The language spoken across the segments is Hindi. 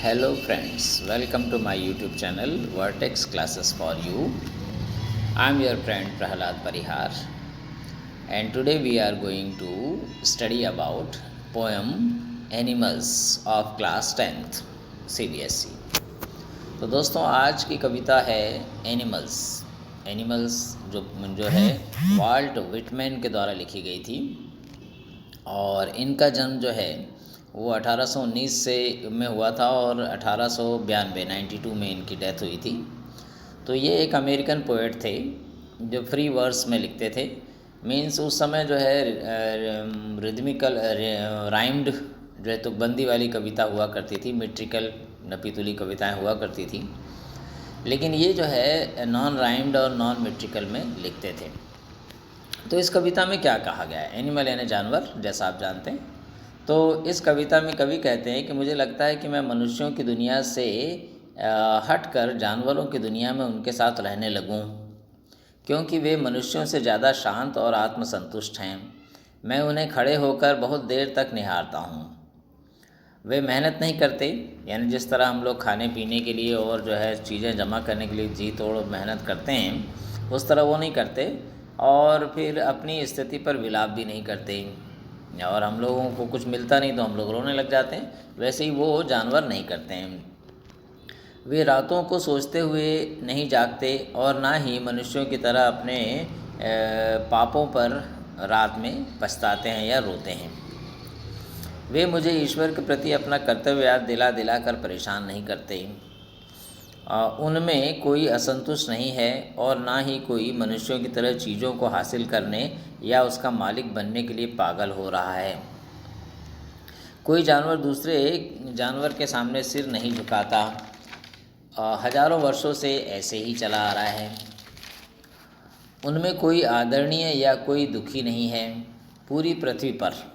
Hello friends, welcome to my YouTube channel Vertex Classes for You. I am your friend Prahalad Parihar, and today we are going to study about poem Animals of class 10th CBSE. तो दोस्तों आज की कविता है एनिमल्स। एनिमल्स जो है वाल्ट विटमैन के द्वारा लिखी गई थी और इनका जन्म जो है वो 1819 में हुआ था और 1892 में इनकी डेथ हुई थी। तो ये एक अमेरिकन पोएट थे जो फ्री वर्स में लिखते थे। मीन्स उस समय जो है रिदमिकल राइम्ड जो है तुकबंदी वाली कविता हुआ करती थी, मेट्रिकल नपीतुली कविताएं हुआ करती थी, लेकिन ये जो है नॉन राइम्ड और नॉन मेट्रिकल में लिखते थे। तो इस कविता में क्या कहा गया है? एनिमल यानी जानवर, जैसा आप जानते हैं। तो इस कविता में कवि कहते हैं कि मुझे लगता है कि मैं मनुष्यों की दुनिया से हटकर जानवरों की दुनिया में उनके साथ रहने लगूं, क्योंकि वे मनुष्यों से ज़्यादा शांत और आत्मसंतुष्ट हैं। मैं उन्हें खड़े होकर बहुत देर तक निहारता हूँ। वे मेहनत नहीं करते, यानी जिस तरह हम लोग खाने पीने के लिए और जो है चीज़ें जमा करने के लिए जी तोड़ मेहनत करते हैं, उस तरह वो नहीं करते। और फिर अपनी स्थिति पर विलाप भी नहीं करते, और हम लोगों को कुछ मिलता नहीं तो हम लोग रोने लग जाते हैं, वैसे ही वो जानवर नहीं करते हैं। वे रातों को सोचते हुए नहीं जागते और ना ही मनुष्यों की तरह अपने पापों पर रात में पछताते हैं या रोते हैं। वे मुझे ईश्वर के प्रति अपना कर्तव्य याद दिला दिला कर परेशान नहीं करते। उनमें कोई असंतुष्ट नहीं है और ना ही कोई मनुष्यों की तरह चीज़ों को हासिल करने या उसका मालिक बनने के लिए पागल हो रहा है। कोई जानवर दूसरे जानवर के सामने सिर नहीं झुकाता। हजारों वर्षों से ऐसे ही चला आ रहा है। उनमें कोई आदरणीय या कोई दुखी नहीं है। पूरी पृथ्वी पर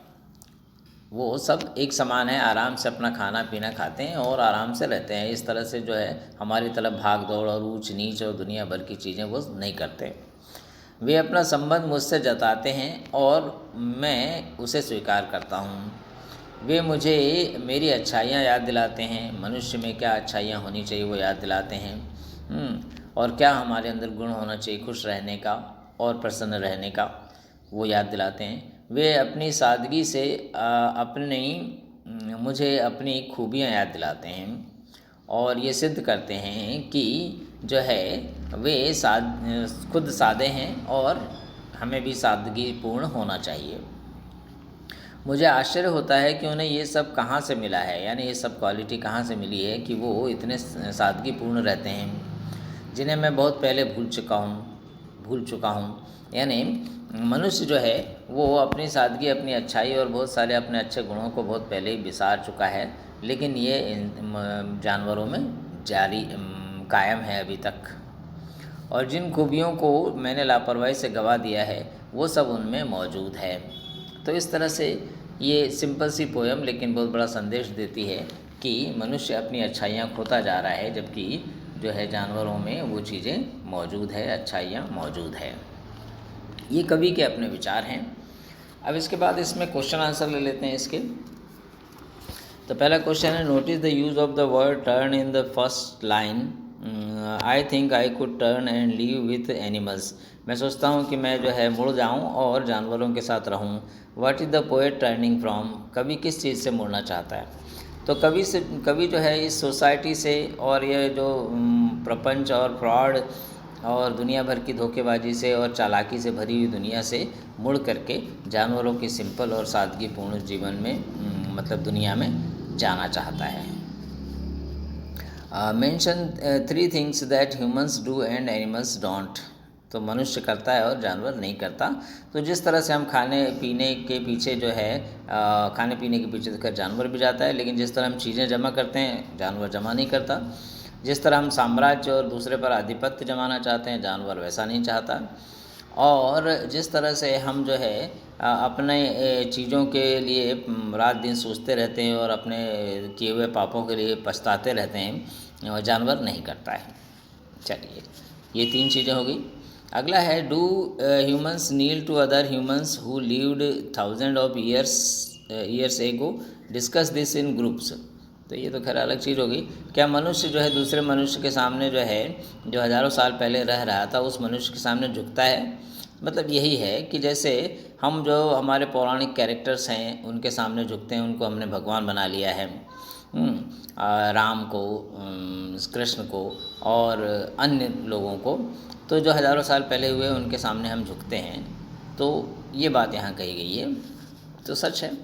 वो सब एक समान है, आराम से अपना खाना पीना खाते हैं और आराम से रहते हैं। इस तरह से जो है हमारी तरफ भाग दौड़ और ऊंच नीच और दुनिया भर की चीज़ें वो नहीं करते। वे अपना संबंध मुझसे जताते हैं और मैं उसे स्वीकार करता हूँ। वे मुझे मेरी अच्छाइयाँ याद दिलाते हैं। मनुष्य में क्या अच्छाइयाँ होनी चाहिए वो याद दिलाते हैं, और क्या हमारे अंदर गुण होना चाहिए खुश रहने का और प्रसन्न रहने का, वो याद दिलाते हैं। वे अपनी सादगी से मुझे अपनी खूबियाँ याद दिलाते हैं और ये सिद्ध करते हैं कि जो है वे खुद सादे हैं और हमें भी सादगीपूर्ण होना चाहिए। मुझे आश्चर्य होता है कि उन्हें ये सब कहाँ से मिला है, यानी ये सब क्वालिटी कहाँ से मिली है कि वो इतने सादगीपूर्ण रहते हैं, जिन्हें मैं बहुत पहले भूल चुका हूँ। यानी मनुष्य जो है वो अपनी सादगी, अपनी अच्छाई और बहुत सारे अपने अच्छे गुणों को बहुत पहले ही विसार चुका है, लेकिन ये जानवरों में जारी कायम है अभी तक। और जिन खूबियों को मैंने लापरवाही से गवा दिया है वो सब उनमें मौजूद है। तो इस तरह से ये सिंपल सी पोयम लेकिन बहुत बड़ा संदेश देती है कि मनुष्य अपनी अच्छाइयाँ खोता जा रहा है, जबकि जो है जानवरों में वो चीज़ें मौजूद है, अच्छाइयाँ मौजूद है। ये कवि के अपने विचार हैं। अब इसके बाद इसमें क्वेश्चन आंसर ले लेते हैं इसके। तो पहला क्वेश्चन है, notice the use of the word turn in the first line. I think I could turn and leave with animals. मैं सोचता हूँ कि मैं जो है मुड़ जाऊँ और जानवरों के साथ रहूँ। What is the poet turning from. कवि किस चीज़ से मुड़ना चाहता है? तो कवि जो है इस सोसाइटी से और ये जो प्रपंच और फ्रॉड और दुनिया भर की धोखेबाजी से और चालाकी से भरी हुई दुनिया से मुड़ करके जानवरों की सिंपल और सादगीपूर्ण जीवन में मतलब दुनिया में जाना चाहता है। Mention 3 things that humans do and animals don't. तो मनुष्य करता है और जानवर नहीं करता। तो जिस तरह से हम खाने पीने के पीछे जो है खाने पीने के पीछे देखकर जानवर भी जाता है, लेकिन जिस तरह हम चीज़ें जमा करते हैं जानवर जमा नहीं करता। जिस तरह हम साम्राज्य और दूसरे पर आधिपत्य जमाना चाहते हैं जानवर वैसा नहीं चाहता। और जिस तरह से हम जो है अपने चीज़ों के लिए रात दिन सोचते रहते हैं और अपने किए हुए पापों के लिए पछताते रहते हैं, जानवर नहीं करता है। चलिए, ये 3 चीज़ें हो गई। अगला है, do humans need to other humans who lived thousand of years ago, discuss this in groups. तो ये तो खैर अलग चीज़ होगी। क्या मनुष्य जो है दूसरे मनुष्य के सामने जो है, जो हज़ारों साल पहले रह रहा था, उस मनुष्य के सामने झुकता है? मतलब यही है कि जैसे हम जो हमारे पौराणिक कैरेक्टर्स हैं उनके सामने झुकते हैं, उनको हमने भगवान बना लिया है, राम को, कृष्ण को और अन्य लोगों को, तो जो हज़ारों साल पहले हुए उनके सामने हम झुकते हैं। तो ये बात यहाँ कही गई है, तो सच है।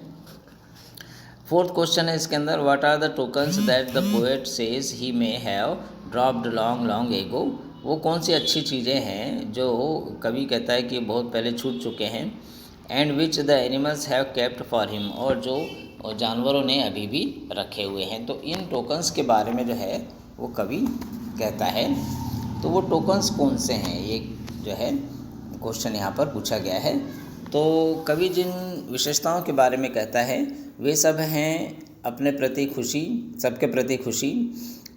फोर्थ क्वेश्चन है इसके अंदर, what are the tokens that the poet says he may have dropped long long ago? वो कौन सी अच्छी चीज़ें हैं जो कवि कहता है कि बहुत पहले छूट चुके हैं। And which the animals have kept for him, और जो जानवरों ने अभी भी रखे हुए हैं। तो इन टोकन्स के बारे में जो है वो कवि कहता है। तो वो टोकन्स कौन से हैं, ये जो है क्वेश्चन यहाँ पर पूछा गया है। तो कवि जिन विशेषताओं के बारे में कहता है वे सब हैं अपने प्रति खुशी, सबके प्रति खुशी,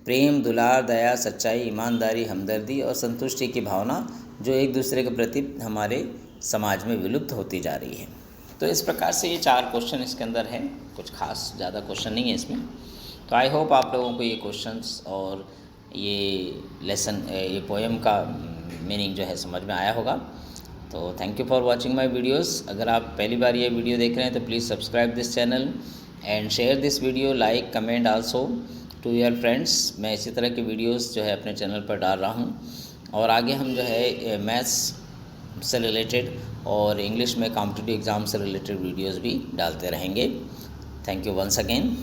प्रेम, दुलार, दया, सच्चाई, ईमानदारी, हमदर्दी और संतुष्टि की भावना, जो एक दूसरे के प्रति हमारे समाज में विलुप्त होती जा रही है। तो इस प्रकार से ये 4 क्वेश्चन इसके अंदर हैं, कुछ खास ज़्यादा क्वेश्चन नहीं है इसमें। तो आई होप आप लोगों को ये क्वेश्चंस और ये लेसन, ये पोएम का मीनिंग जो है समझ में आया होगा। तो thank you for watching my videos. अगर आप पहली बार ये वीडियो देख रहे हैं तो please subscribe this channel and share this video, like, comment also to your friends. मैं इसी तरह के वीडियोस जो है अपने चैनल पर डाल रहा हूँ, और आगे हम जो है मैथ्स से रिलेटेड और इंग्लिश में कॉम्पिटिटिव एग्ज़ाम से रिलेटेड वीडियोस भी डालते रहेंगे। Thank you once again.